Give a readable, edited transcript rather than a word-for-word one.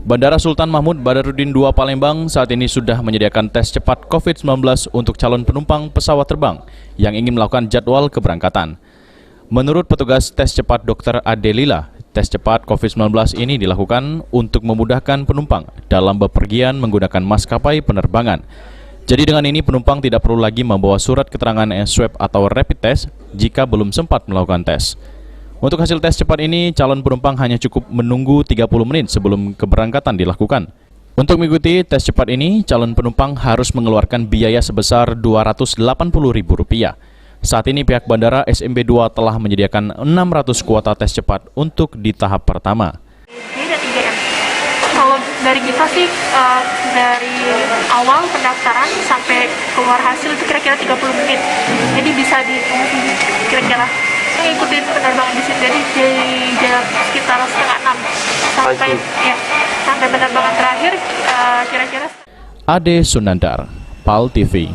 Bandara Sultan Mahmud Badarudin II Palembang saat ini sudah menyediakan tes cepat COVID-19 untuk calon penumpang pesawat terbang yang ingin melakukan jadwal keberangkatan. Menurut petugas tes cepat Dr. Adelila, tes cepat COVID-19 ini dilakukan untuk memudahkan penumpang dalam bepergian menggunakan maskapai penerbangan. Jadi dengan ini penumpang tidak perlu lagi membawa surat keterangan swab atau rapid test jika belum sempat melakukan tes. Untuk hasil tes cepat ini, calon penumpang hanya cukup menunggu 30 menit sebelum keberangkatan dilakukan. Untuk mengikuti tes cepat ini, calon penumpang harus mengeluarkan biaya sebesar Rp280.000. Saat ini pihak Bandara SMB 2 telah menyediakan 600 kuota tes cepat untuk di tahap pertama. Kalau dari kita sih, dari awal pendaftaran sampai keluar hasil itu kira-kira 30 menit. Jadi bisa ditunggu kira-kira ngikutin penerbangan di sini, jadi di jam sekitar 5:30 sampai penerbangan terakhir kira-kira. Ade Sunandar, PAL TV.